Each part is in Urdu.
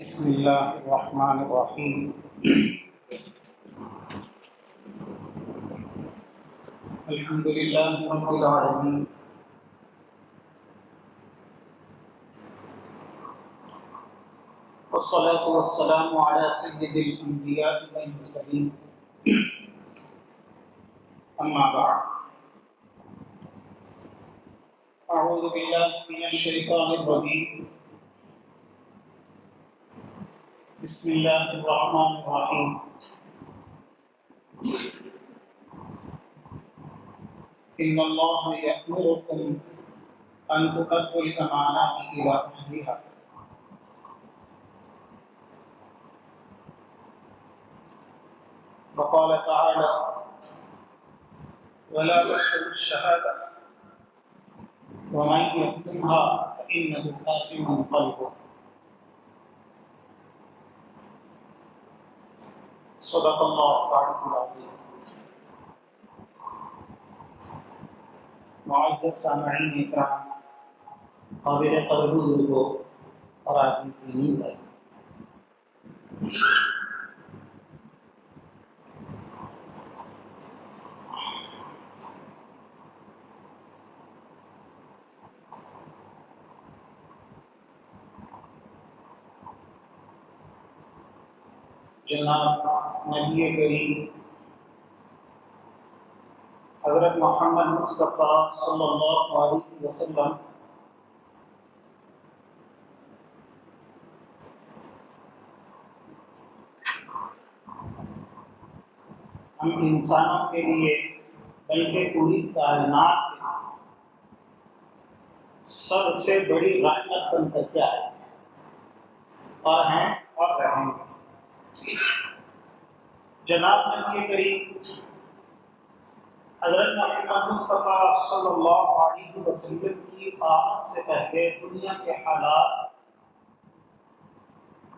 بسم اللہ الرحمن الرحیم الحمد للہ رب العالمین والصلاة والسلام علی سید الانبیاء والمرسلین اما بعد اعوذ باللہ من الشیطان الرجیم بسم اللہ الرحمن الرحیم ان اللہ یأمرکم ان تؤدوا الامانات الی اہلها وقال تعالی ولا تكتموا الشهادة ومن يكتمها فإنه آثم قلبه صدق اللہ العلی العظیم۔ معزز سامعین اکرام، قابل قدر بزرگوں اور عزیز دینی بھائی، جناب نبی کریم حضرت محمد مصطفیٰ صلی اللہ علیہ وسلم ہم انسانوں کے لیے بلکہ پوری کائنات کے لیے سب سے بڑی رحمت بن کر کے آئے اور ہیں اور رہیں گے۔ جناب نبی کریم حضرت محمد مصطفیٰ صلی اللہ علیہ وسلم کی آمد سے پہلے دنیا کے حالات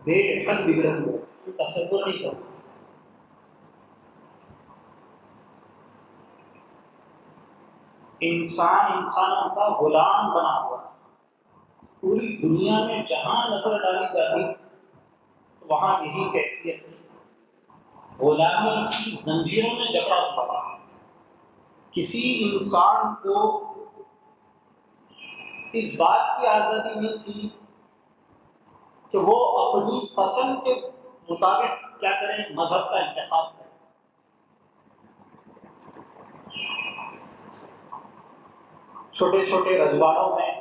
بے حد بگڑے ہوئے تھے، تصور نہیں کر سکتے۔ انسان انسانوں کا غلام بنا ہوا تھا، پوری دنیا میں جہاں نظر ڈالی جاتی وہاں یہی کیفیت تھی، غلامی کی زنجیروں میں جکڑا ہوا تھا۔ کسی انسان کو اس بات کی آزادی نہیں تھی کہ وہ اپنی پسند کے مطابق کیا کریں، مذہب کا انتخاب کریں۔ چھوٹے چھوٹے رجواڑوں میں،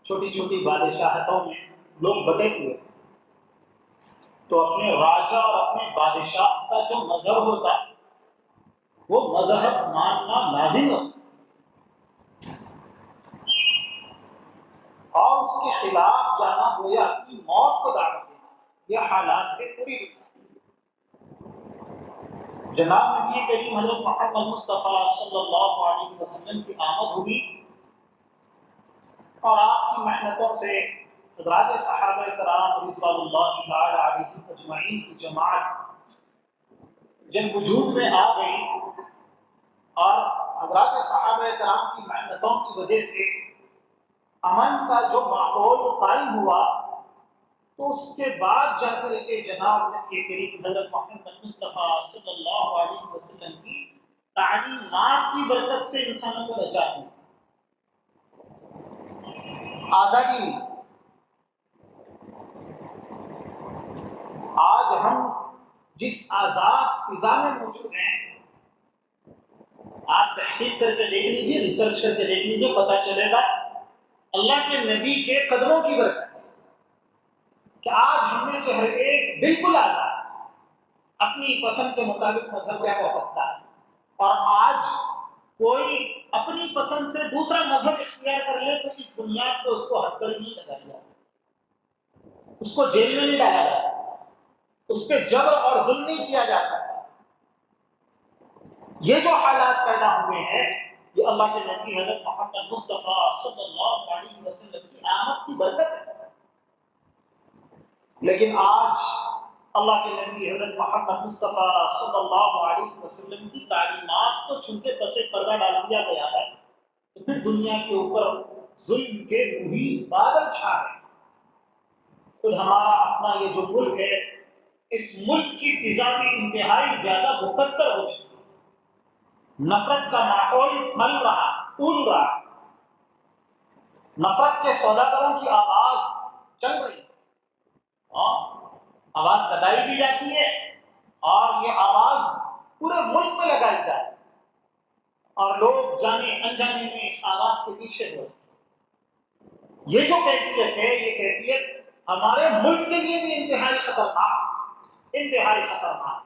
چھوٹی چھوٹی بادشاہتوں میں لوگ بٹے ہوئے تھے، تو اپنے راجا اور اپنے بادشاہ کا جو مذہب ہوتا وہ مذہب ماننا لازم ہوتا اور اس کے خلاف جانا گویا اپنی موت کو دعوت دینا۔ یہ حالات تھے پوری دنیا۔ جناب نبی کریم حضرت محمد مصطفیٰ صلی اللہ علیہ وسلم کی آمد ہوئی اور آپ کی محنتوں سے حضرات صحابہ کرام رضوان اللہ تعالی علیہم اجمعین کی جماعت جب وجود میں آ گئی اور حضرات صحابہ کرام کی محنتوں کی وجہ سے امن کا جو ماحول قائم ہوا، تو اس کے بعد جا کر کے جناب نبی کریم حضرت محمد مصطفیٰ صلی اللہ علیہ وسلم کی تعلیمات کی برکت سے انسانوں کو نجات ملی، آزادی ملی۔ آج ہم جس آزاد فضا میں موجود ہیں، آپ تحقیق کر کے دیکھ لیجیے، ریسرچ کر کے دیکھ لیجیے، پتہ چلے گا اللہ کے نبی کے قدموں کی برکت ہے کہ آج ہم میں سے ہر ایک بالکل آزاد ہے، اپنی پسند کے مطابق مذہب کیا کر سکتا ہے، اور آج کوئی اپنی پسند سے دوسرا مذہب اختیار کر لے تو اس بنیاد پہ اس کو ہتھکڑی نہیں لگائی جا سکتی، اس کو جیل میں نہیں ڈالا جا سکتا، اس پہ جبر اور ظلم نہیں کیا جا سکتا۔ یہ جو حالات پیدا ہوئے ہیں یہ اللہ کے نبی حضرت محمد مصطفیٰ صلی اللہ علیہ وسلم کی آمد کی برکت ہے۔ لیکن آج اللہ کے نبی حضرت محمد مصطفیٰ صلی اللہ علیہ وسلم کی تعلیمات کو چھوٹے پس پردہ ڈال دیا گیا ہے، تو پھر دنیا کے اوپر ظلم کے محیط بادل چھا رہے ہیں، خود ہمارا اپنا یہ جو ملک ہے، اس ملک کی فضا بھی انتہائی زیادہ مقدر ہو چکی ہے۔ نفرت کا ماحول پھل رہا، پھول رہا، نفرت کے سوداگروں کی آواز چل رہی ہے، آواز لگائی بھی جاتی ہے اور یہ آواز پورے ملک میں لگائی جاتی ہے، اور لوگ جانے انجانے میں اس آواز کے پیچھے ہوئے۔ یہ جو کیفیت ہے، یہ کیفیت ہمارے ملک کے لیے بھی انتہائی خطرناک، انتہائی خطرناک۔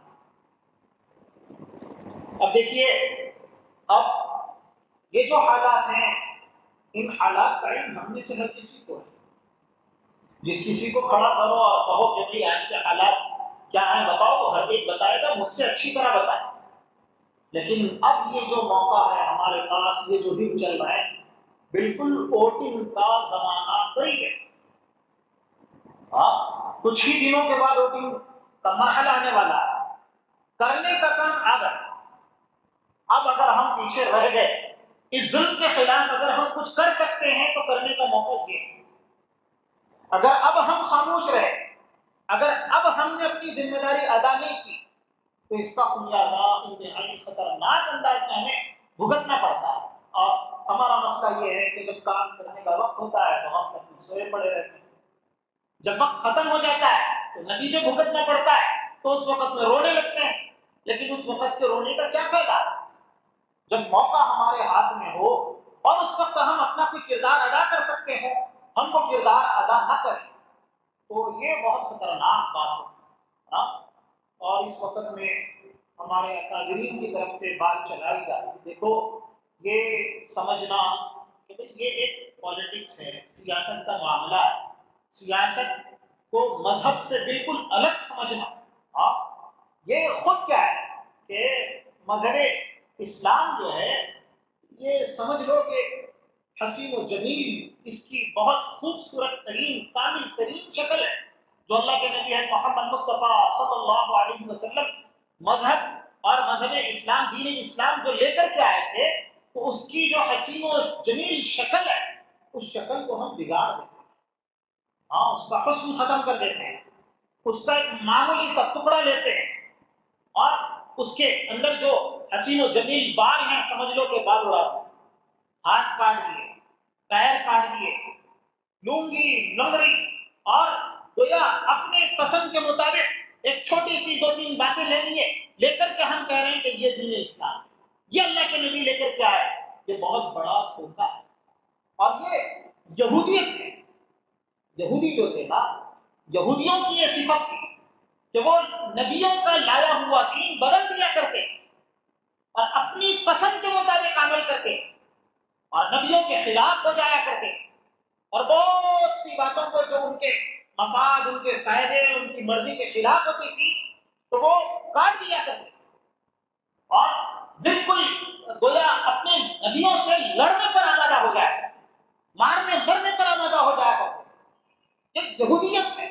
اب دیکھیے، اب یہ جو حالات ہیں، ان حالات کا علم ہم میں سے ہر کسی کو ہے۔ جس کسی کو کھڑا کرو اور کہو کہ بھائی آج کے حالات کیا ہیں بتاؤ، تو ہر ایک بتائے گا، مجھ سے اچھی طرح بتائے۔ لیکن اب یہ جو موقع ہے ہمارے پاس، یہ جو دن چل رہا ہے، بالکل ووٹنگ کا زمانہ قریب ہے۔ کچھ ہی دنوں کے بعد ووٹنگ کا مرحلہ آنے والا ہے، کرنے کا کام آ گیا۔ اب اگر ہم پیچھے رہ گئے، اس ظلم کے خلاف اگر ہم کچھ کر سکتے ہیں تو کرنے کا موقع یہ ہے۔ اگر اب ہم خاموش رہے، اگر اب ہم نے اپنی ذمہ داری ادا نہیں کی، تو اس کا خمیازہ انتہائی خطرناک انداز میں ہمیں بھگتنا پڑتا ہے۔ اور ہمارا مسئلہ یہ ہے کہ جب کام کرنے کا وقت ہوتا ہے تو ہم تک سوئے پڑے رہتے ہیں، جب وقت ختم ہو جاتا ہے تو نتیجے بھگتنا پڑتا ہے، تو اس وقت میں رونے لگتے ہیں۔ لیکن اس وقت کے رونے کا کیا فائدہ؟ جب موقع ہمارے ہاتھ میں ہو اور اس وقت ہم اپنا کوئی کردار ادا کر سکتے ہیں، ہم وہ کردار ادا نہ کریں تو یہ بہت خطرناک بات ہے۔ اور اس وقت میں ہمارے اکابرین کی طرف سے بات چلائی جاتی ہے، دیکھو یہ سمجھنا کہ یہ ایک پالیٹکس ہے، سیاست کا معاملہ ہے، سیاست کو مذہب سے بالکل الگ سمجھنا، یہ خود کیا ہے کہ مذہب اسلام جو ہے، یہ سمجھ لو کہ حسین و جمیل اس کی بہت خوبصورت ترین، کامل ترین شکل ہے، جو اللہ کے نبی ہے محمد مصطفیٰ صلی اللہ علیہ وسلم مذہب اور مذہب اسلام، دین اسلام جو لے کر کے آئے تھے، تو اس کی جو حسین و جمیل شکل ہے، اس شکل کو ہم بگاڑ دیتے ہیں، اس کا حسن ختم کر دیتے ہیں، اس کا ایک معمولی سا ٹکڑا لیتے ہیں، اور اس کے اندر جو حسین و جمیل بال ہیں، سمجھ لو کہ بال اڑا دیے، ہاتھ کاٹ دیے، پیر کاٹ دیے، لونگی لنگڑی، اور گویا اپنے پسند کے مطابق ایک چھوٹی سی دو تین باتیں لے کر کے ہم کہہ رہے ہیں کہ یہ دین اسلام ہے، یہ اللہ کے نبی لے کر کے آئے۔ یہ بہت بڑا دھوکہ ہے، اور یہ یہودیت ہے۔ یہودی جو تھے نا، یہودیوں کی یہ صفت تھی کہ وہ نبیوں کا لایا ہوا دین بدل دیا کرتے تھے اور اپنی پسند کے مطابق عمل کرتے تھے اور نبیوں کے خلاف ہو جایا کرتے تھے، اور بہت سی باتوں کو جو ان کے مفاد، ان کے فائدے، ان کی مرضی کے خلاف ہوتی تھی تو وہ کاٹ دیا کرتے تھے، اور بالکل گویا اپنے نبیوں سے لڑنے پر آمادہ ہو جایا کرتے تھے، مارنے مرنے پر آمادہ ہو جایا کرتے تھے۔ یہ یہودیت ہے۔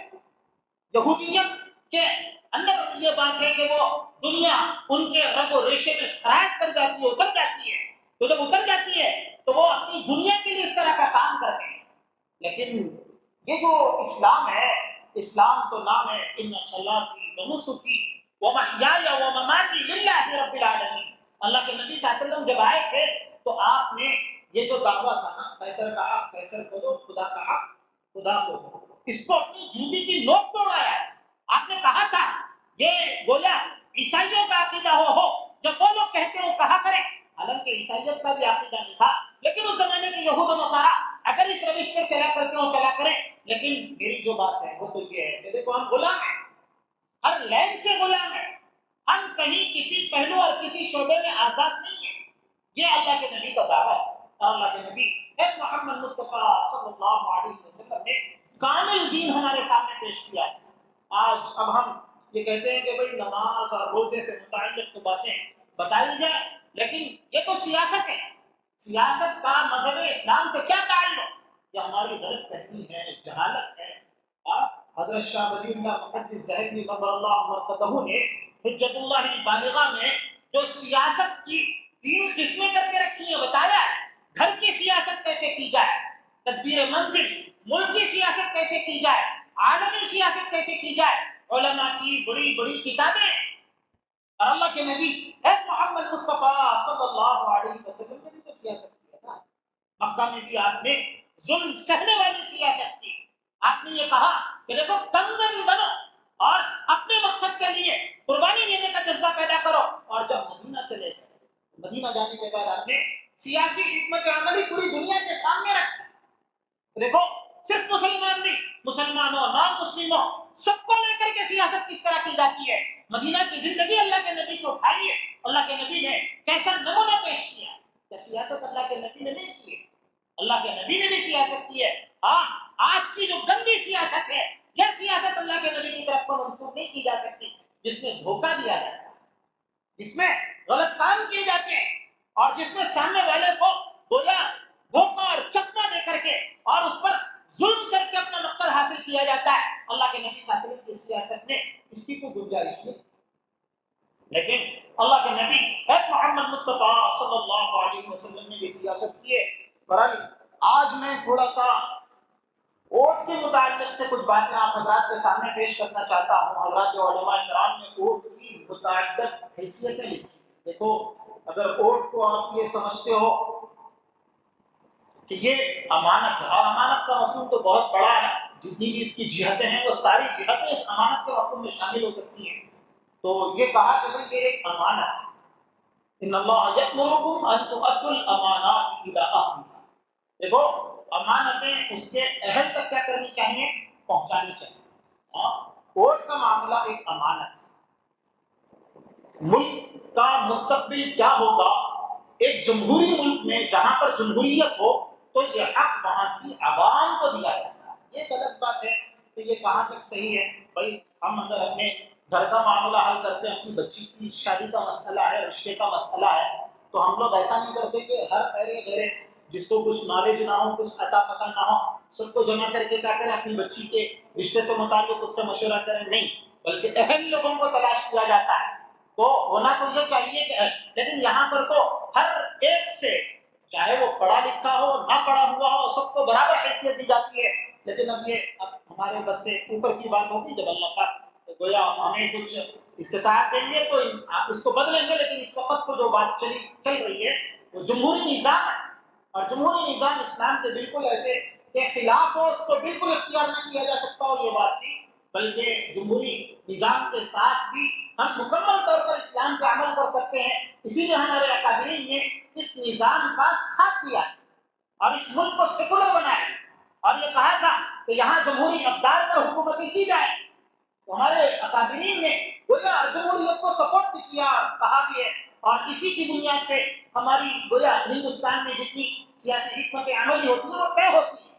یہودیت کے اندر یہ بات ہے کہ وہ دنیا ان کے رگ و ریشے میں سرایت کر جاتی ہے، اتر جاتی ہے، تو جب اتر جاتی ہے تو وہ اپنی دنیا کے لیے اس طرح کا کام کرتے ہیں۔ لیکن یہ جو اسلام ہے، اسلام تو نام ہے ان صلاتی و نسکی و محیای و مماتی للہ رب العالمین۔ اللہ کے نبی صلی اللہ علیہ وسلم جب آئے تھے تو آپ نے یہ جو دعویٰ تھا نا، قیصر کا حق قیصر کو دو، خدا کا حق خدا کو دو، اس کو اپنی جوتی کی نوک توڑ آیا ہے۔ آپ نے کہا تھا یہ گویا عیسائیوں کا عقیدہ ہو جب وہ لوگ کہتے ہو کہا کریں، حالانکہ عیسائیت کا بھی عقیدہ نہیں تھا، لیکن اس زمانے کے یہود و نصارہ اگر اس روش پر چلا کرتے ہو چلا کریں، لیکن میری جو بات ہے وہ تو یہ ہے کہ دیکھو ہم غلام ہیں، ہر لین سے غلام ہیں، ہم کہیں کسی پہلو اور کسی شعبے میں آزاد نہیں ہیں۔ یہ اللہ کے نبی کا دعویٰ ہے، اور اللہ کے نبی محمد مصطفیٰ صلی اللہ علیہ وسلم نے کامل دین ہمارے سامنے پیش کیا ہے۔ آج اب ہم یہ کہتے ہیں کہ بھئی نماز اور روزے سے متعلق تو باتیں بتائی جائیں، لیکن یہ تو سیاست ہے، سیاست کا مذہب اسلام سے کیا تعلق؟ یہ ہماری غلط فہمی ہے، جہالت ہے۔ حضرت شاہ ولی اللہ محدث ذہبی نور اللہ مرقدہ نے حجت اللہ البالغہ میں جو سیاست کی 3 قسمیں کر کے رکھی ہیں بتایا ہے۔ گھر کی سیاست کیسے کی جائے، تدبیر منزل، ملک کی سیاست کیسے کی جائے، عالمی سیاست کیسے کی جائے، علماء کی بڑی بڑی کتابیں اور اللہ کے نبی محمد مصطفیٰ صلی اللہ علیہ وسلم نے بھی تو سیاست کی ہے نا۔ مکہ میں بھی آپ نے ظلم سہنے والی سیاست کی، آپ نے یہ کہا کہ دیکھو کنگن بنو اور اپنے مقصد کے لیے قربانی دینے کا جذبہ پیدا کرو، اور جب مدینہ چلے گئے، مدینہ جانے کے بعد آپ نے سیاسی حکمت عملی پوری دنیا کے سامنے رکھی۔ دیکھو صرف مسلمان نہیں، مسلمانوں نان مسلموں سب کو لے کر کے سیاست کس طرح کی جاتی ہے۔ مدینہ کی زندگی اللہ کے نبی کو اٹھائیے، اللہ کے نبی نے کیسا نمونہ پیش کیا کہ سیاست اللہ کے نبی نے نہیں کی ہے، اللہ کے نبی نے بھی سیاست کی ہے۔ ہاں آج کی جو گندی سیاست ہے، یہ سیاست اللہ کے نبی کی طرف کو منسوخ نہیں کی جا سکتی، جس میں دھوکہ دیا جاتا ہے، جس میں غلط کام کیے جاتے ہیں، اور جس میں سامنے والے کو گویا دھوکہ اور چکمہ دے کر کے اور اس پر ظلم کر کے اپنا مقصد حاصل کیا جاتا ہے۔ اللہ کے نبی صلی اللہ علیہ وسلم کی سیاست میں اس کی کوئی گنجائش نہیں، لیکن اللہ کے نبی محمد مصطفیٰ صلی اللہ علیہ وسلم نے بھی سیاست کی ہے۔ برحال آج میں تھوڑا سا ووٹ کے متعلق سے کچھ باتیں آپ حضرات کے سامنے پیش کرنا چاہتا ہوں۔ حضرات علماء کرام نے ووٹ کی متعدد حیثیتیں لکھی۔ دیکھو اگر ووٹ کو آپ یہ سمجھتے ہو کہ یہ امانت ہے، اور امانت کا مفہوم تو بہت بڑا ہے، جتنی بھی اس کی جہتیں ہیں وہ ساری جہتیں اس امانت کے مفہوم میں شامل ہو سکتی ہیں، تو یہ کہا کہ بھئی یہ ایک امانت ہے۔ ان اللہ یأمرکم ان تؤدوا الامانات الی اہلہا۔ دیکھو امانتیں اس کے اہل تک کیا کرنی چاہیے، پہنچانی چاہیے۔ ووٹ کا معاملہ ایک امانت ہے۔ ملک کا مستقبل کیا ہوگا، ایک جمہوری ملک میں جہاں پر جمہوریت ہو تو یہ حق وہاں کی عوام کو دیا جاتا ہے۔ یہ غلط بات ہے کہ یہ کہاں تک صحیح ہے۔ بھائی ہم اگر اپنے گھر کا معاملہ حل کرتے ہیں، اپنی بچی کی شادی کا مسئلہ ہے، رشتے کا مسئلہ ہے، تو ہم لوگ ایسا نہیں کرتے کہ ہر غیر جس کو کچھ نالج نہ ہو، کچھ عطا پتہ نہ ہو، سب کو جمع کر کے کیا کریں، اپنی بچی کے رشتے سے متعلق اس سے مشورہ کریں، نہیں، بلکہ اہل لوگوں کو تلاش کیا جاتا ہے۔ تو ہونا تو یہ چاہیے کہ لیکن یہاں پر تو ہر ایک سے، چاہے وہ پڑھا لکھا ہو نہ پڑھا ہوا ہو، سب کو برابر حیثیت دی جاتی ہے۔ لیکن اب یہ ہمارے بس سے اوپر کی بات ہوگی، جب اللہ پاک گویا ہمیں کچھ استطاعت دیں گے تو اس کو بدلیں گے، لیکن اس وقت کو جو بات چل رہی ہے وہ جمہوری نظام ہے، اور جمہوری نظام اسلام کے بالکل ایسے کے خلاف ہو، اس کو بالکل اختیار نہ کیا جا سکتا ہو، یہ بات نہیں، بلکہ جمہوری نظام کے ساتھ بھی ہم مکمل طور پر اسلام کا عمل کر سکتے ہیں۔ اسی لیے ہمارے اکابرین نے اس نظام کا ساتھ دیا اور اس ملک کو سیکولر بنایا، اور یہ کہا تھا کہ یہاں جمہوری اقدار پر حکومتیں کی جائے، تو ہمارے اکابرین نے گویا جمہوریت کو سپورٹ بھی کیا، کہا بھی ہے، اور اسی کی بنیاد پہ ہماری گویا ہندوستان میں جتنی سیاسی حکمت عملی ہوتی ہے وہ طے ہوتی ہے۔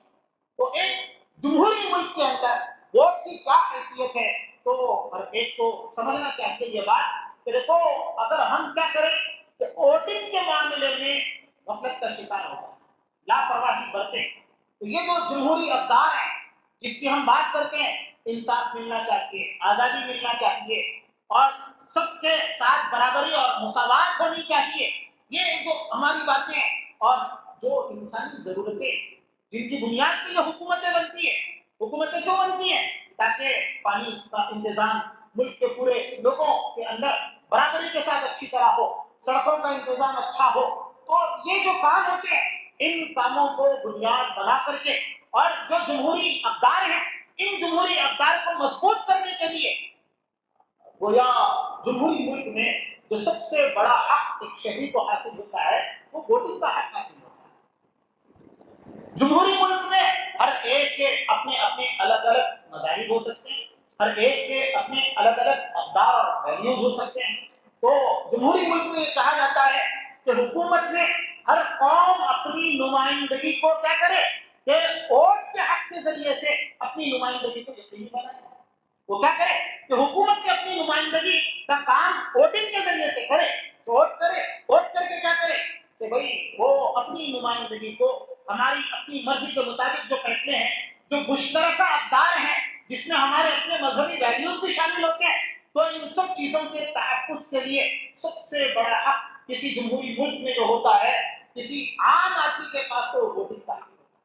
تو ایک جمہوری ملک کے اندر ووٹ کی کیا حیثیت ہے، تو ہر ایک کو سمجھنا چاہیے یہ بات کہ دیکھو اگر ہم کیا کریں کہ ووٹنگ کے معاملے میں غفلت کا شکار ہوتا ہے، لاپرواہی برتیں، تو یہ جو جمہوری اقدار ہے جس کی ہم بات کرتے ہیں، انصاف ملنا چاہیے، آزادی ملنا چاہیے، اور سب کے ساتھ برابری اور مساوات ہونی چاہیے، یہ جو ہماری باتیں ہیں، اور جو انسانی ضرورتیں جن کی بنیاد پہ یہ حکومتیں بنتی ہیں۔ حکومتیں کیوں بنتی ہیں؟ تاکہ پانی کا انتظام ملک کے پورے لوگوں کے اندر برابری کے ساتھ اچھی طرح ہو، سڑکوں کا انتظام اچھا ہو، تو یہ جو کام ہوتے ہیں ان کاموں کو بنیاد بنا کر کے، اور جو جمہوری اقدار ہیں ان جمہوری اقدار کو مضبوط کرنے کے لیے گویا جمہوری ملک میں جو سب سے بڑا حق ایک شہری کو حاصل ہوتا ہے وہ ووٹنگ کا حق حاصل ہوتا ہے۔ جمہوری ملک میں ہر ایک کے اپنے اپنے الگ الگ مذاہب ہو سکتے ہیں، ہر ایک کے اپنے الگ الگ اقدار اور ویلیوز ہو سکتے ہیں، تو جمہوری ملک میں یہ چاہا جاتا ہے کہ حکومت میں ہر قوم اپنی نمائندگی کو کیا کرے کہ ووٹ کے حق کے ذریعے سے اپنی نمائندگی کو یقینی بنائے۔ وہ کیا کرے کہ حکومت کی اپنی نمائندگی کا کام ووٹنگ کے ذریعے سے کرے، ووٹ کرے، ووٹ کر کے کیا کرے کہ بھئی وہ اپنی نمائندگی کو ہماری اپنی مرضی کے مطابق جو فیصلے ہیں، جو مشترکہ اقدار ہیں جس میں ہمارے اپنے مذہبی ویلیوز بھی شامل ہوتے ہیں، تو ان سب چیزوں کے تحفظ کے لیے سب سے بڑا حق کسی جمہوری ملک میں جو ہوتا ہے، کسی عام آدمی کے پاس تو ووٹنگ کا حق ہوتا ہے۔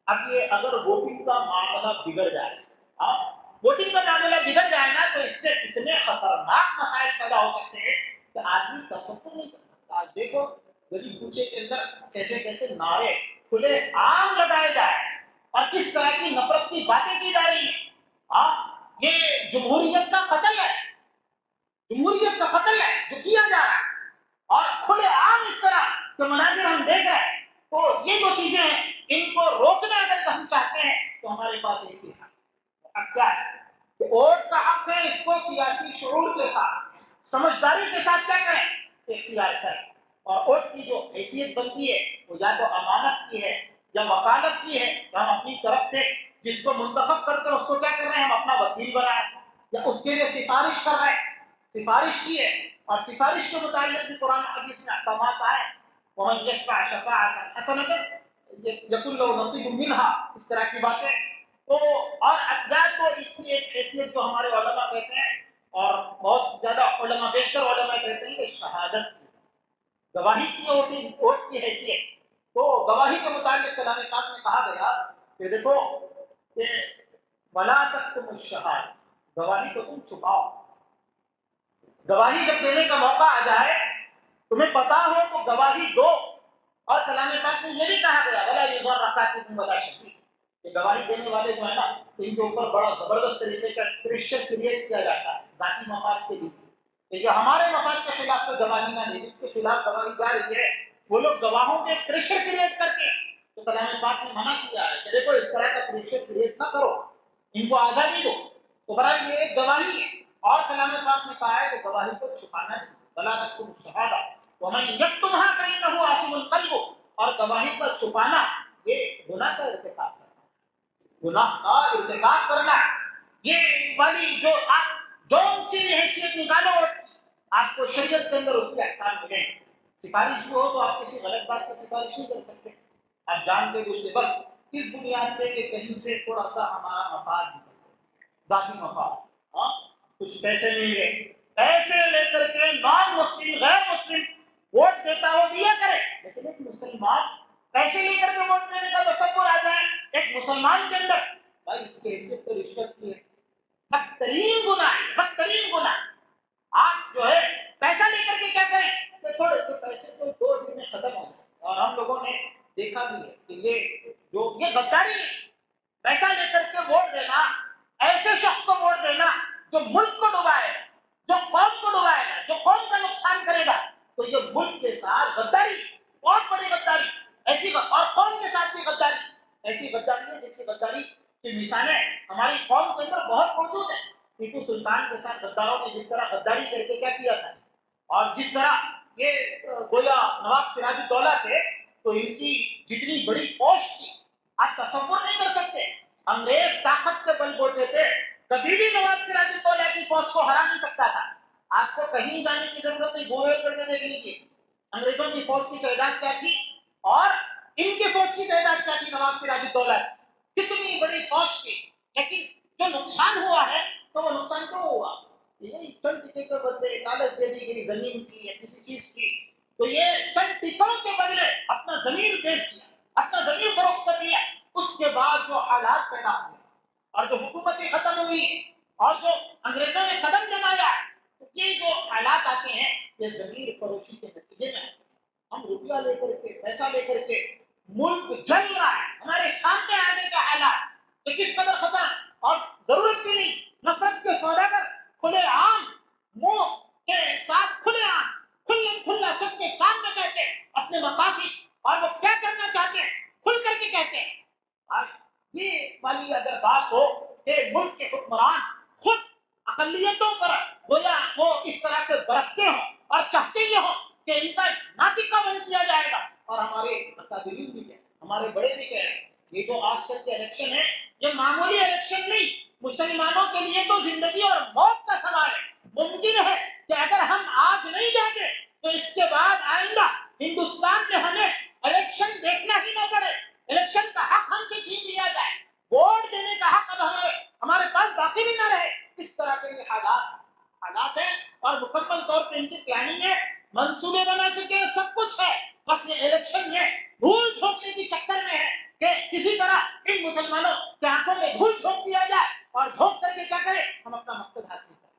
اب یہ اگر ووٹنگ کا معاملہ بگڑ جائے، ہاں ووٹنگ کا معاملہ بگڑ جائے گا تو اس سے اتنے خطرناک مسائل پیدا ہو سکتے ہیں کہ آدمی تصور نہیں کر سکتا. آج دیکھو گلی کوچے کے اندر کیسے کیسے نعرے کھلے عام لگائے جائے اور کس طرح کی نفرت کی باتیں کی جا رہی ہیں. ہاں یہ جمہوریت کا قتل ہے, جمہوریت کا قتل ہے جو کیا جا رہا ہے, اور کھلے عام اس طرح کے مناظر ہم دیکھ رہے ہیں. تو یہ جو چیزیں ہیں ان کو روکنا اگر ہم چاہتے ہیں تو ہمارے پاس ایک ہی حق کیا ہے کہ ووٹ کا حق ہے. اس کو سیاسی شعور کے ساتھ سمجھداری کے ساتھ کیا کریں, اختیار کریں. اور ووٹ کی جو حیثیت بنتی ہے وہ یا تو امانت کی ہے یا وکالت کی ہے کہ ہم اپنی طرف سے جس کو منتخب کرتے ہیں اس کو کیا کر رہے ہیں, ہم اپنا وکیل بنائیں یا اس کے لیے سفارش کر رہے ہیں. سفارش کی ہے اور سفارش کے متعلق بھی قرآن حدیث میں احکامات آئے. ومن یشفع شفاعۃ حسنۃ یکن له نصیب منها, اس طرح کی باتیں. تو اور اقدار کو اس کی ایک حیثیت جو ہمارے علماء کہتے ہیں اور بہت زیادہ علماء بیشتر علماء کہتے ہیں کہ شہادت کی گواہی کی ووٹ کی حیثیت. تو گواہی کے متعلق کلام پاک میں کہا گیا کہ دیکھو کہ ولا تکتموا الشہادۃ, گواہی کو تم چھپاؤ. گواہی جب دینے کا موقع آ جائے تمہیں پتا ہو تو گواہی دو. اور کلام پاک میں یہ بھی کہا گیا ولا یضر کاتب ولا شہید, کہ گواہی دینے والے جو ہے نا ان کے اوپر بڑا زبردست طریقے کا پریشر کریٹ کیا جاتا ہے ذاتی مفاد کے لیے, کہ ہمارے مفاد کے خلاف کوئی گواہی نہ دے. جس کے خلاف گواہی جا رہی ہے وہ لوگ گواہوں پہ پریشر کریٹ کرتے ہیں. تو کلام پاک نے منع کیا ہے کہ دیکھو اس طرح کا پریشر کریٹ نہ کرو, ان کو آزادی دو. تو برحال یہ ایک گواہی ہے. اور کلام پاک نے کہا ہے کہ گواہی کو چھپانا نہیں, بلا تکتموا الشہادۃ ومن یکتمها فإنه آثم قلبه, اور گواہی کا چھپانا یہ گناہ کا ارتکاب کرنا, گناہ کا ارتکاب کرنا. یہ والی جو آپ جون سی بھی حیثیت نکالو آپ کو شریعت کے اندر اس کے احکام ملیں. سفارش بھی ہو تو آپ کسی غلط بات کی سفارش نہیں کر سکتے, آپ جانتے بوجھتے بس اس بنیاد پہ کہ کہیں سے تھوڑا سا ہمارا مفاد نکل, ذاتی مفاد. ہاں کچھ پیسے مل گئے, پیسے لے کر کے نان مسلم غیر مسلم ووٹ دیتا ہو دیا کرے, لیکن ایک مسلمان پیسے لے کر کے ووٹ دینے کا تصور آ جائے ایک مسلمان کے اندر, بھائی اس کی حیثیت تو رشوت کی ہے, بدترین گناہ ہے, بدترین گناہ. آپ جو ہے پیسہ لے کر کے کیا کریں کہ تھوڑے سے پیسے تو 2 دن میں ختم ہو جائے. اور ہم لوگوں نے دیکھا بھی ہے کہ یہ غداری ہے, پیسہ لے کر کے ووٹ دینا, ایسے شخص کو ووٹ دینا جو ملک کو ڈبائے گا, جو قوم کو ڈبائے گا, جو قوم کا نقصان کرے گا. تو یہ ملک کے ساتھ غداری, بہت بڑی غداری ایسی, اور قوم کے ساتھ بھی غداری, ایسی غداری ہے جیسی غداری کی مثالیں ہماری قوم کے اندر بہت موجود ہیں. ٹیپو سلطان کے ساتھ غداروں نے جس طرح غداری کر کے کیا کیا تھا, اور جس طرح یہ گویا نواب سراج الدولہ تھے تو ان کی جتنی بڑی فوج تھی آپ تصور نہیں کر سکتے. انگریز طاقت کے بل بوتے پہ کبھی بھی نواب سراج الدولہ کی فوج کو ہرا نہیں سکتا تھا. آپ کو کہیں جانے کی ضرورت نہیں, گوگل کر کے دیکھ لیجیے انگریزوں کی فوج کی تعداد کیا تھی اور ان کی فوج کی تعداد کیا تھی. نواب سراج الدولہ کتنی بڑی فوج تھی, لیکن جو نقصان ہوا ہے تو وہ نقصان کیوں ہوا, یہ چند ٹکے کے بدلے لالچ دے دی گئی زمین کی یا کسی چیز کی, تو یہ چند ٹکوں کے بدلے اپنا زمین بیچ دیا, اپنا زمین فروخت کر دیا. اس کے بعد جو حالات پیدا ہوئے اور جو حکومتیں ختم ہوئی اور جو انگریزوں نے قدم جمایا, یہ جو حالات آتے ہیں یہ زمین فروشی کے نتیجے میں آتے ہیں. ہم روپیہ لے کر کے پیسہ لے کر کے ملک جل رہا ہے, ہمارے سامنے آنے کا حالات کہ کس قدر خطرہ, اور ضرورت بھی نہیں نفرت کے سوداگر کھلے عام منہ کے ساتھ کھلے عام کھلا سب کے سامنے کہتے ہیں اپنے مقاصد اور وہ کیا کرنا چاہتے ہیں کھل کر کے کہتے ہیں. اور یہ والی اگر بات ہو کہ ملک کے حکمران خود اقلیتوں پر گویا وہ اس طرح سے برستے ہوں اور چاہتے یہ ہوں کہ ان کا ناطقہ بند کیا جائے گا, اور ہمارے اکابرین بھی کہتے ہیں, ہمارے بڑے بھی کہہ رہے ہیں یہ جو آج کل کے الیکشن ہے یہ معمولی الیکشن نہیں, مسلمانوں کے لیے تو زندگی اور موت کا سوال ہے. ممکن ہے کہ اگر ہم آج نہیں جاتے تو اس کے بعد آئندہ ہندوستان میں ہمیں الیکشن دیکھنا ہی نہ پڑے, الیکشن کا حق ہم سے چھین لیا جائے, ووٹ دینے کا حق اب ہمارے پاس باقی بھی نہ رہے. اس طرح کے یہ حالات ہیں اور مکمل طور پہ ان کی پلاننگ ہے, منصوبے بنا چکے ہیں, سب کچھ ہے, بس یہ الیکشن میں دھول جھونکنے کی چکر میں ہے کہ کسی طرح ان مسلمانوں کی آنکھوں میں دھول جھونک دیا جائے اور جھونک کر کے کیا کریں، ہم اپنا مقصد حاصل کریں۔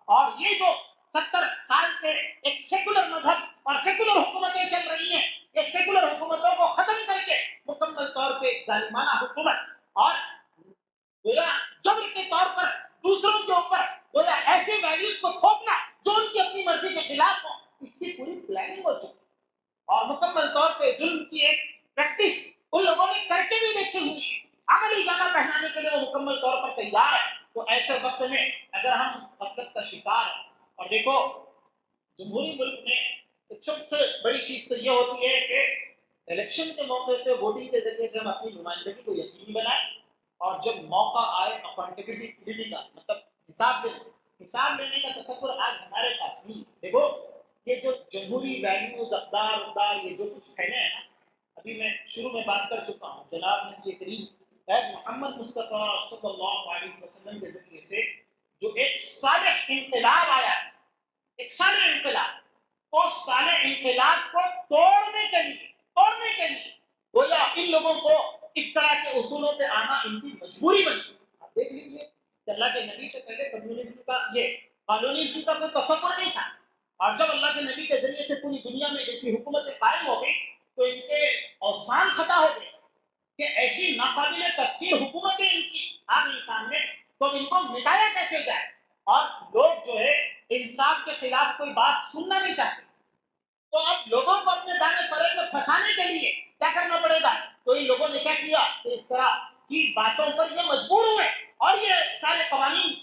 اور یہ جو 70 سال سے ایک سیکولر مذہب اور سیکولر حکومتیں چل رہی ہیں، یہ سیکولر حکومتوں کو ختم کر کے مکمل طور پہ ظالمانہ حکومت اور گویا جبر کے طور پر دوسروں کے اوپر گویا ایسے ویلیوز کو تھوپنا جو ان کی اپنی مرضی کے خلاف ہو، اس کی پوری پلاننگ ہو چکی اور مکمل طور پہ ظلم کی ایک پریکٹس ان لوگوں نے کر کے بھی دیکھی ہوئی ہے، عملی جامہ پہنانے کے لیے وہ مکمل طور پر تیار ہے۔ تو ایسے وقت میں اگر ہم غفلت کا شکار ہیں، اور دیکھو جمہوری ملک میں ایک سب سے بڑی چیز تو یہ ہوتی ہے کہ الیکشن کے موقع سے ووٹنگ کے ذریعے سے ہم اپنی نمائندگی کو یقینی بنائیں، اور جب موقع آئے اکاؤنٹیبلٹی کا مطلب حساب لینے کا تصور آج ہمارے پاس نہیں۔ دیکھو یہ جو جمہوری ویلیوز اقدار یہ جو کچھ پھیلے ہیں نا، ابھی میں شروع میں بات کر چکا ہوں، جناب نبی کریم محمد مصطفیٰ صلی اللہ علیہ وسلم کے ذریعے سے جو ایک صالح انقلاب آیا، ایک صالح انقلاب، اس صالح انقلاب کو توڑنے کے لیے گویا ان لوگوں کو اس طرح کے اصولوں پہ آنا ان کی مجبوری بنی۔ آپ دیکھ لیجیے کہ اللہ کے نبی سے پہلے کمیونزم کا یہ کالونیزم کا کوئی تصور نہیں تھا، اور جب اللہ کے نبی کے ذریعے سے پوری دنیا میں ایسی حکومتیں قائم ہو گئی تو ان کے اوسان خطا ہو گئے کہ ایسی ناقابل تسخیر حکومتیں ان کی آ گئی سامنے، تو ان کو مٹایا کیسے جائے، اور لوگ جو ہے انصاف کے خلاف کوئی بات سننا نہیں چاہتے، تو اب لوگوں کو اپنے دانے فریب میں پھنسانے کے لیے کیا کرنا پڑے گا، تو ان لوگوں نے کیا کیا کہ اس طرح کی باتوں پر یہ مجبور ہوئے اور یہ سارے قوانین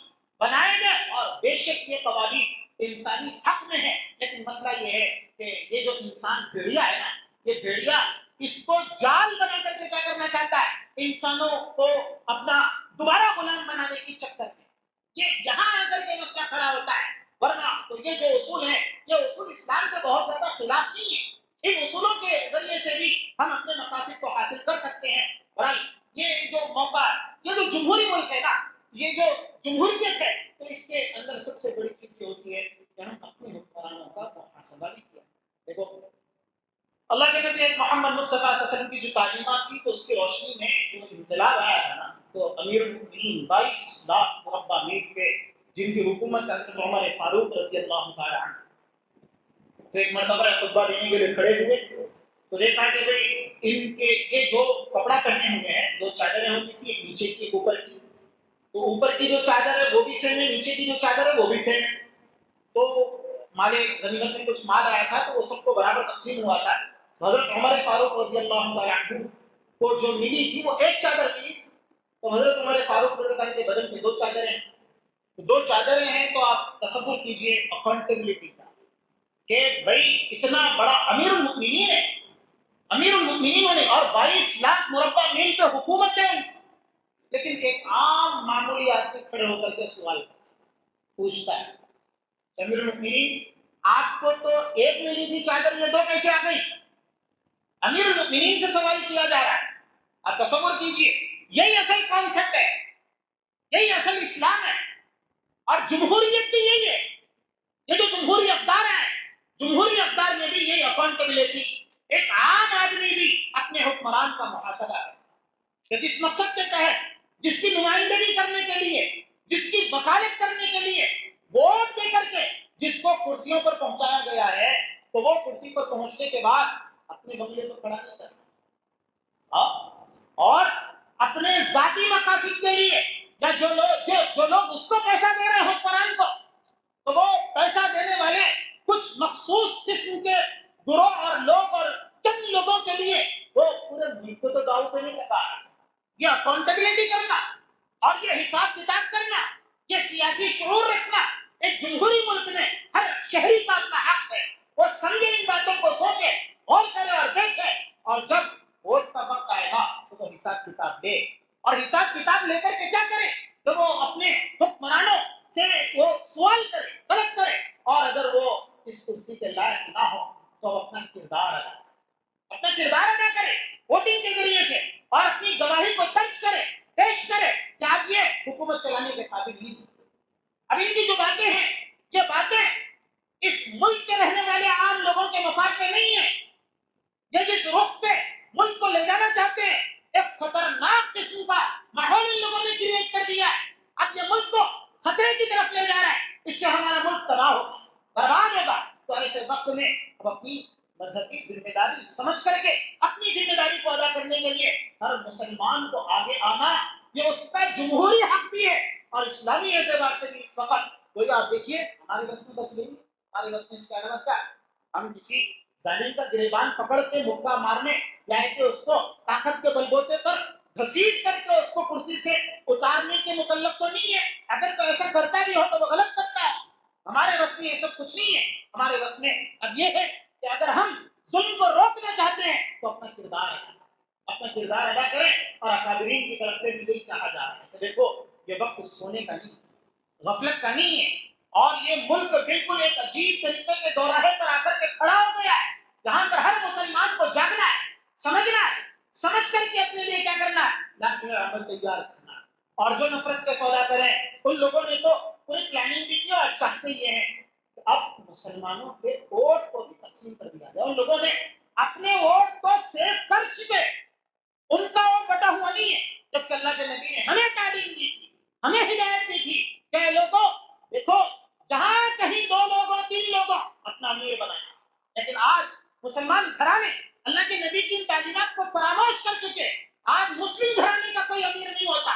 بنائے گئے، اور بے شک یہ قوانین انسانی حق میں ہے، لیکن مسئلہ یہ ہے کہ یہ جو انسان بھیڑیا ہے نا، یہ بھیڑیا اس کو جال بنا کر کے کیا کرنا چاہتا ہے، انسانوں کو اپنا دوبارہ غلام بنانے کی چکر میں یہ یہاں آ کر کے مسئلہ کھڑا ہوتا ہے۔ ورنہ تو یہ جو اصول ہیں یہ اصول اسلام کے بہت زیادہ خلاف نہیں ہے، ان اصولوں کے ذریعے سے بھی ہم اپنے مقاصد کو حاصل کر سکتے ہیں۔ اور یہ جو موقع، یہ جو جمہوری ملک ہے نا، یہ جو جمہوریت ہے، تو اس کے اندر سب سے بڑی چیز یہ ہوتی ہے کہ ہم اپنے حکمرانوں کا محاسبہ بھی کیا۔ دیکھو اللہ کے نبی محمد مصطفیٰ صلی اللہ علیہ وسلم کی جو تعلیمات تھی، تو اس کی روشنی میں جو انقلاب آیا تھا نا، تو امیر المؤمنین 22 لاکھ مربع میل پہ جن کی حکومت حضرت عمر فاروق رضی اللہ تعالی عنہ، تو ایک مرتبہ خطبہ دینے کے لیے کھڑے ہوئے تو دیکھا کہ بھئی ان کے یہ جو کپڑا پہنے ہوئے ہیں، دو چادریں ہوتی تھی، ایک نیچے کی ایک اوپر کی، تو اوپر کی جو چادر ہے وہ بھی سیم ہے، نیچے کی جو چادر ہے وہ بھی سیم ہے۔ تو مال غنیمت میں کچھ مال آیا تھا تو وہ سب کو برابر تقسیم ہوا تھا، حضرت عمر فاروق رضی اللہ تعالی عنہ کو جو ملی تھی وہ ایک چادر ملی تھی، تو حضرت عمر فاروق رضی اللہ عنہ کے بدن میں دو چادریں ہیں، دو چادریں ہیں، تو آپ تصور کیجئے اکاؤنٹیبلٹی کا کہ بھائی اتنا بڑا امیر المؤمنین ہے، امیر المؤمنین ہونے اور 22 لاکھ مربع میل پہ حکومت ہے، لیکن ایک عام معمولی آدمی کھڑے ہو کر کے سوال پوچھتا ہے، امیر المؤمنین آپ کو تو ایک ملی تھی چادر، یہ دو کیسے آ گئی؟ امیر المؤمنین سے سوال کیا جا رہا ہے۔ آپ تصور کیجئے، یہی اصل کانسیپٹ ہے، یہی اصل اسلام ہے، اور جمہوریت بھی یہی ہے۔ یہ جو جمہوری اقدار ہیں، جمہوری اقدار میں بھی یہی اکاؤنٹیبلٹی، ایک عام آدمی بھی اپنے حکمران کا محاسبہ ہے کہ جس مقصد کے تحت، جس کی نمائندگی کرنے کے لیے، جس کی وکالت کرنے کے لیے ووٹ دے کر کے جس کو کرسیوں پر پہنچایا گیا ہے، تو وہ کرسی پر پہنچنے کے بعد اپنے بنگلے کو کھڑا نہیں کرتا، اور اپنے ذاتی مقاصد کے لیے یا جو لوگ اس کو پیسہ دے رہے ہیں حکمران کو، تو وہ پیسہ دینے والے کچھ مخصوص قسم کے گروہ اور لوگ اور چند لوگوں کے لیے وہ پورے ملک کو تو داؤ پہ نہیں لگا۔ یہ اکاؤنٹیبلٹی کرنا اور یہ حساب کتاب کرنا، یہ سیاسی شعور رکھنا ایک جمہوری ملک میں ہر شہری کا اپنا حق ہے۔ وہ سمجھے، ان باتوں کو سوچے، غور کرے اور دیکھے، اور جب ووٹ کا وقت آئے گا تو وہ حساب کتاب دے، اور حساب کتاب لے کر کے کیا کرے کہ وہ اپنے حکمرانوں سے وہ سوال کرے، طلب کرے، اور اگر وہ اس کرسی کے لائق نہ ہو تو اپنا کردار ادا کرے ووٹنگ کے ذریعے سے، اور اپنی گواہی کو درج کرے، پیش کرے کہ آپ یہ حکومت چلانے کے قابل نہیں۔ اب ان کی جو باتیں ہیں، یہ باتیں اس ملک کے رہنے والے عام لوگوں کے مفاد میں نہیں ہیں۔ یہ جس رخ پہ ملک کو لے جانا چاہتے ہیں، ایک خطرناک قسم کا ماحول ان لوگوں نے کریٹ کر دیا ہے. اب یہ ملک کو خطرے کی طرف لے جا رہا ہے. اس سے ہمارا ملک تباہ ہوگا، برباد ہوگا. تو ایسے وقت میں اب اپنی مذہبی ذمہ داری سمجھ کر کے اپنی ذمہ داری کو ادا کرنے کے لیے ہر مسلمان کو آگے آنا یہ اس کا جمہوری حق بھی ہے. اور اسلامی اعتبار سے بھی اس وقت کوئی آپ دیکھیے ہمارے بس میں بس نہیں، ہمارے بس میں اس کا علامت کیا ہے؟ ہم کسی ظالم کا گریبان پکڑ کے مکہ مارنے یا کہ اس کو طاقت کے بلبوتے پر گھسیٹ کر کے اس کو کرسی سے اتارنے کے مکلف تو نہیں ہے. اگر کوئی ایسا کرتا بھی ہو تو وہ غلط کرتا ہے. ہمارے بس میں یہ سب کچھ نہیں ہے. ہمارے بس میں اب یہ ہے کہ اگر ہم ظلم کو روکنا چاہتے ہیں تو اپنا کردار ادا کریں. اور اکابرین کی طرف سے بھی یہی چاہا جا رہا ہے کہ دیکھو یہ وقت سونے کا نہیں، غفلت کا نہیں ہے. اور یہ ملک بالکل ایک عجیب طریقے کے دوراہے پر آ کر کے کھڑا ہو گیا ہے جہاں پر ہر مسلمان کو جاگنا ہے، سمجھنا ہے، سمجھ کر کے اپنے لیے کیا کرنا ہے، لاکھیں عمل تیار کرنا ہے. اور جو نفرت کے سودا کریں ان لوگوں نے تو پوری پلاننگ بھی کی اور چاہتے یہ ہیں کہ اب مسلمانوں کے ووٹ کو بھی تقسیم کر دیا جائے. ان لوگوں نے اپنے ووٹ کو سیو کر چکے، ان کا ووٹ بٹا ہوا نہیں ہے. جبکہ اللہ کے نبی نے ہمیں تعلیم دی تھی، ہمیں ہدایت دی تھی کہ لوگوں دیکھو جہاں کہیں 2 لوگوں 3 لوگوں اپنا امیر بنایا. لیکن آج مسلمان گھرانے اللہ کے نبی کی تعلیمات کو فراموش کر چکے. آج مسلم گھرانے کا کوئی امیر نہیں ہوتا.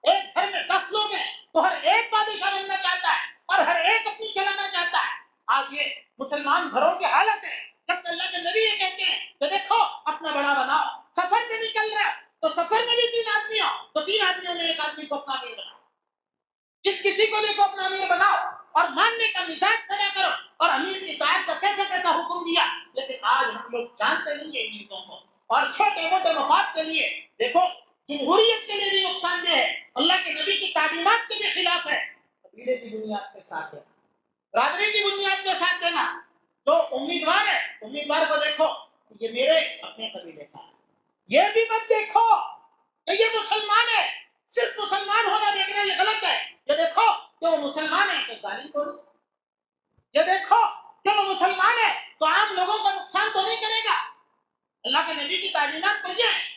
ایک گھر میں 10 لوگ ہیں تو ہر ایک بادشاہ بننا چاہتا ہے اور ہر ایک اپنی چلانا چاہتا ہے. آج یہ مسلمان گھروں کی حالت ہے. جب اللہ کے نبی یہ کہتے ہیں کہ دیکھو اپنا بڑا بناؤ، سفر میں نکل رہا تو سفر میں بھی 3 آدمی ہو تو 3 آدمیوں میں ایک آدمی کو اپنا امیر بناؤ. جس کسی کو لے کو اپنا امیر بناؤ اور ماننے کا مزاج پیدا کرو. اور امیر کی اطاعت کا کیسا حکم دیا. لیکن آج ہم لوگ جانتے نہیں ہیں ان چیزوں کو اور چھوٹے موٹے مفاد کے لیے دیکھو جمہوریت کے لیے بھی نقصان دہ ہے، اللہ کے نبی کی تعلیمات کے بھی خلاف ہے. قبیلے کی بنیاد پہ ساتھ دینا، برادری کی بنیاد پہ ساتھ دینا. جو امیدوار ہے امیدوار کو دیکھو یہ میرے اپنے قبیلے کا ہے. یہ بھی مت دیکھو کہ یہ مسلمان ہے، صرف مسلمان ہونا دیکھنا یہ غلط ہے. یہ دیکھو کہ وہ مسلمان ہے تو ظالم کو نہیں، یہ دیکھو کہ وہ مسلمان ہے تو عام لوگوں کا نقصان تو نہیں کرے گا. اللہ کے نبی کی تعلیمات تو یہ ہے.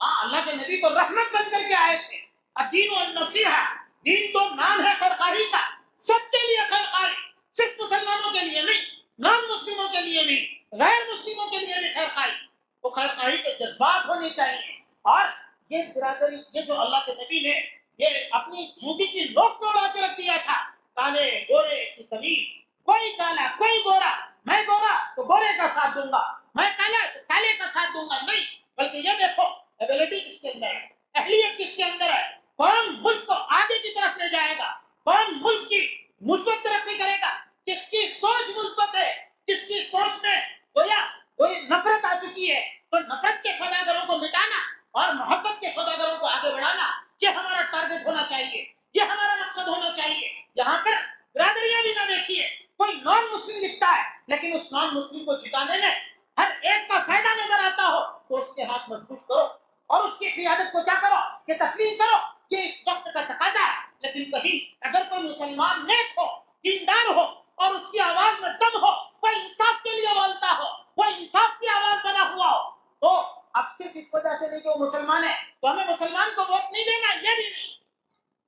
اللہ کے نبی کو رحمت بن کر کے آئے تھے. الدین والنصیحہ، دین تو نام ہے خیرخواہی کا، سب کے لیے خیرخواہی، صرف مسلمانوں کے لیے نہیں، نان مسلموں کے لیے بھی، غیر مسلموں کے لیے بھی خیرخواہی. تو خیرخواہی کے جذبات ہونے چاہیے. اور یہ برادری یہ جو اللہ کے نبی نے یہ اپنی جوتی کی نوک پہ اڑا کے رکھ دیا تھا، کالے گورے کی تمیز، کوئی کالا کوئی گورا، میں گورا تو گورے کا ساتھ دوں گا، میں کالا تو کالے کا ساتھ دوں گا، نہیں. بلکہ یہ دیکھو ایبلٹی کس کے اندر ہے، اہلیت کس کے اندر ہے، کون ملک کو آگے کی طرف لے جائے گا، کون ملک کی مثبت ترقی کرے گا، کس کی سوچ مثبت ہے، کس کی سوچ میں کوئی نفرت آ چکی ہے. تو نفرت کے سوداگروں کو مٹانا اور محبت کے سوداگروں کو آگے بڑھانا یہ ہمارا ٹارگٹ ہونا چاہیے، یہ ہمارا مقصد ہونا چاہیے. یہاں پر برادریاں بھی نہ دیکھیے، کوئی نان مسلم لکھتا ہے لیکن اس نان مسلم کو جتانے میں ہر ایک کا فائدہ نظر آتا ہو تو اس کے ہاتھ مضبوط کرو اور اس کی قیادت کو کیا کرو کہ تسلیم کرو. یہ اس وقت کا تقاضا ہے. لیکن کہیں اگر کوئی مسلمان نیک ہو، دیندار ہو اور اس کی آواز میں دم ہو، وہ انصاف کے لیے بولتا ہو، وہ انصاف کی آواز بنا ہوا ہو، تو اب صرف اس وجہ سے نہیں کہ وہ مسلمان ہے تو ہمیں مسلمان کو ووٹ نہیں دینا، یہ بھی نہیں.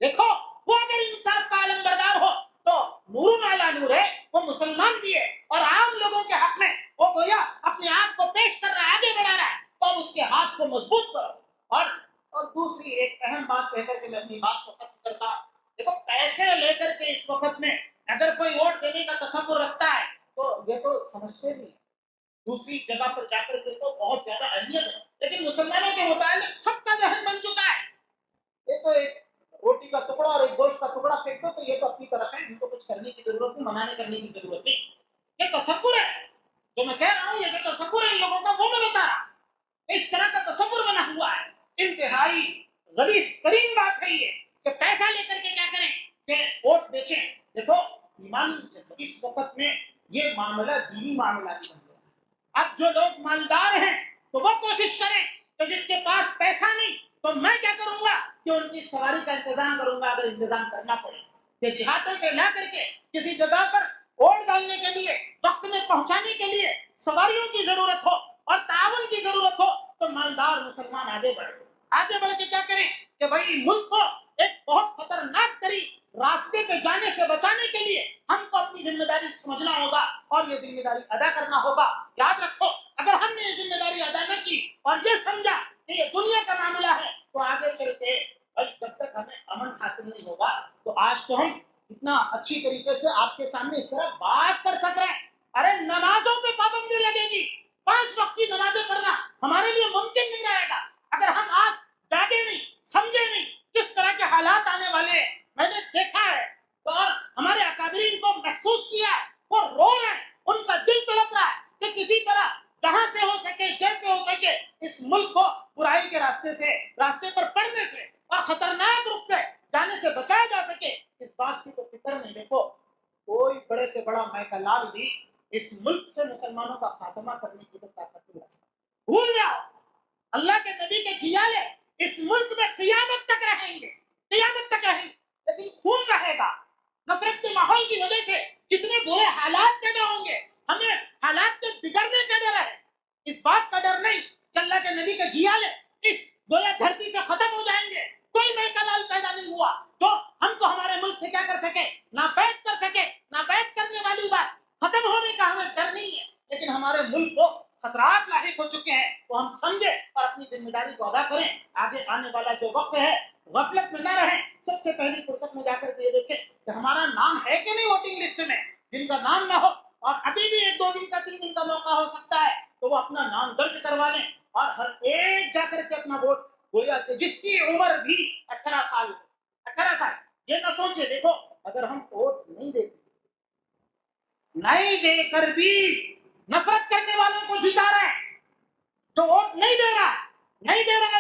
دیکھو وہ اگر انصاف کا علم بردار ہو تو نور علی نور ہے، وہ مسلمان بھی ہے اور عام لوگوں کے حق میں وہ گویا اپنے آپ کو پیش کر رہا ہے، آگے بڑھا رہا ہے. تو اس کے ہاتھ کو مضبوط کرو. اور دوسری ایک اہم بات کہہ کر کے میں اپنی بات کو ختم کرتا. دیکھو پیسے لے کر کے اس وقت میں اگر کوئی ووٹ دینے کا تصور رکھتا ہے تو یہ تو سمجھتے نہیں. دوسری جگہ پر جا کر کے تو بہت زیادہ اہمیت ہے، لیکن مسلمانوں کے متعلق سب کا ذہن بن چکا ہے یہ تو ایک روٹی کا ٹکڑا اور ایک گوشت کا ٹکڑا پھینک دو تو یہ تو اپنی طرف ہے، ان کو کچھ کرنے کی ضرورت نہیں، منانے کرنے کی ضرورت نہیں. یہ تصور ہے جو میں کہہ رہا ہوں، یہ جو تصور ہے ان لوگوں کا وہ میں بتا رہا ہوں. اس طرح کا تصور بنا ہوا ہے. انتہائی غلیظ ترین بات ہے یہ کہ پیسہ لے کر کے کیا کریں کہ ووٹ بیچیں. دیکھو ایمانی اس وقت میں یہ معاملہ دینی معاملہ بھی بن گیا. اب جو لوگ مالدار ہیں تو وہ کوشش کریں کہ جس کے پاس پیسہ نہیں تو میں کیا کروں گا کہ ان کی سواری کا انتظام کروں گا اگر انتظام کرنا پڑے. کہ دیہاتوں سے لا کر کے کسی جگہ پر ووٹ ڈالنے کے لیے وقت میں پہنچانے کے لیے سواریوں کی ضرورت ہو اور تعاون کی ضرورت ہو تو مالدار مسلمان آگے بڑھے. آگے بڑھ کے کیا کریں کہ بھائی ملک کو ایک بہت خطرناک ترین راستے پہ جانے سے بچانے کے لیے ہم کو اپنی ذمہ داری سمجھنا ہوگا اور یہ ذمہ داری ادا کرنا ہوگا. یاد رکھو اگر ہم نے یہ ذمہ داری ادا نہ کی اور یہ سمجھا کہ یہ دنیا کا معاملہ ہے تو آگے چل کے جب تک ہمیں امن حاصل نہیں ہوگا. تو آج تو ہم اتنا اچھی طریقے سے آپ کے سامنے اس طرح بات کر سک رہے ہیں. ارے نمازوں پہ پابندی لگے گی, 5 وقت کی نمازیں پڑھنا ہمارے لیے ممکن نہیں رہے گا اگر ہم آج جاگے نہیں, سمجھے نہیں کس طرح کے حالات آنے والے ہیں. میں نے دیکھا ہے اور ہمارے اکابرین کو محسوس کیا ہے, وہ رو رہے ہیں, ان کا دل تڑپ رہا ہے کہ کسی طرح جہاں سے ہو سکے جیسے ہو سکے اس ملک کو برائی کے راستے پر پڑنے سے اور خطرناک رخ پہ جانے سے بچایا جا سکے. اس بات کی تو فکر نہیں. دیکھو کوئی بڑے سے بڑا میکا لال بھی اس ملک سے مسلمانوں کا خاتمہ کرنے کی تو طاقت نہیں رکھتا. بھول جاؤ, اللہ کے نبی کے جھیالے اس ملک میں قیامت تک رہیں گے, قیامت تک رہیں گے, لیکن خون رہے گا. نفرت کے ماحول کی وجہ سے کتنے برے حالات پیدا ہوں گے, ہمیں حالات کے بگڑنے کا ڈر ہے. اس بات کا ڈر نہیں کہ اللہ کے نبی کے جھیالے اس گویا دھرتی سے ختم ہو جائیں گے. کوئی میکا لال پیدا نہیں ہوا جو ہم کو ہمارے ملک سے کیا کر سکے, ناپید کر سکے. ناپید کرنے والی بات ختم ہونے کا ہمیں ڈر نہیں ہے, لیکن ہمارے ملک کو خطرات لاحق ہو چکے ہیں تو ہم سمجھے اور اپنی ذمہ داری کو ادا کریں. آگے آنے والا جو وقت ہے غفلت میں نہ رہیں. سب سے پہلی فرصت میں جا کر کے یہ دیکھیں کہ ہمارا نام ہے کہ نہیں ووٹنگ لسٹ میں. جن کا نام نہ ہو اور ابھی بھی 1-2 دن کا 3 دن کا موقع ہو سکتا ہے تو وہ اپنا نام درج کروا لیں اور ہر ایک جا کر کے اپنا ووٹ گویا جس کی عمر بھی 18 سال 18 سال. یہ نہ سوچے, دیکھو اگر ہم ووٹ نہیں دیتے, نہیں دے کر بھی نفرت کرنے والوں کو جتا رہے ہیں, تو ووٹ نہیں دے رہا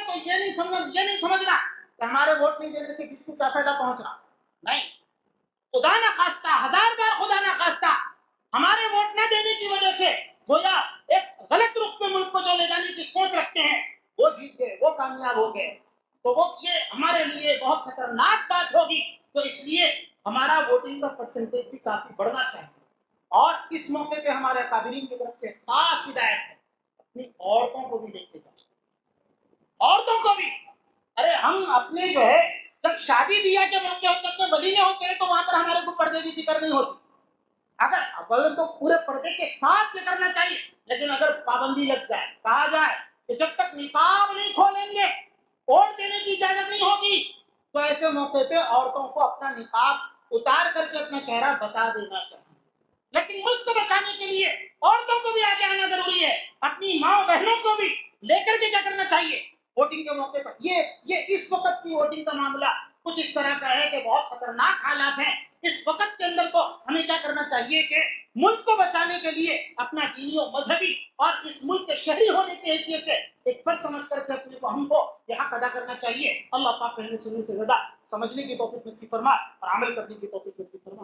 تو یہ نہیں سمجھنا کہ ہمارے ووٹ نہیں دینے سے کس کو کیا فائدہ پہنچ رہا. نہیں, خدا نہ خواستہ, 1000 بار خدا نہ خواستہ ہمارے ووٹ نہ دینے کی وجہ سے گویا ایک غلط رخ پہ ملک کو جو لے جانے کی سوچ رکھتے ہیں وہ جیت گئے, وہ کامیاب ہو گئے, تو وہ یہ ہمارے لیے بہت خطرناک بات ہوگی. تو اس لیے ہمارا ووٹنگ کا پرسنٹیج بھی کافی بڑھنا چاہیے. اور اس موقع پہ ہمارے اکابرین کی طرف سے خاص ہدایت ہے, اپنی عورتوں کو بھی لے کے جاؤ, عورتوں کو بھی. ارے ہم اپنے جو ہے جب شادی بیاہ کے موقع ہوتے ہیں, ولیمے ہوتے ہیں, تو وہاں پر ہمارے کو پردے کی فکر نہیں ہوتی. اگر اول تو پورے پردے کے ساتھ یہ کرنا چاہیے, لیکن اگر پابندی لگ جائے, کہا جائے کہ جب تک نقاب نہیں کھولیں گے ووٹ دینے کی اجازت نہیں ہوگی, تو ایسے موقع پہ عورتوں کو اپنا نقاب اتار کر کے اپنا چہرہ بتا دینا چاہیے. لیکن ملک کو بچانے کے لیے عورتوں کو بھی آگے آنا ضروری ہے, اپنی ماں بہنوں کو بھی لے کر کے کیا کرنا چاہیے ووٹنگ کے موقع پر. یہ اس وقت کی ووٹنگ کا معاملہ کچھ اس طرح کا ہے کہ بہت خطرناک حالات ہیں. اس وقت کے اندر تو ہمیں کیا کرنا چاہیے کہ ملک کو بچانے کے لیے اپنا دینی و مذہبی اور اس ملک کے شہری ہونے کی حیثیت سے ایک فرض سمجھ کر کے اپنے کو ہم کو یہ حق ادا کرنا چاہیے. اللہ پاک کہنے سننے سے زیادہ سمجھنے کی توفیق نصیب فرما اور عمل کرنے کی توفیق نصیب فرما.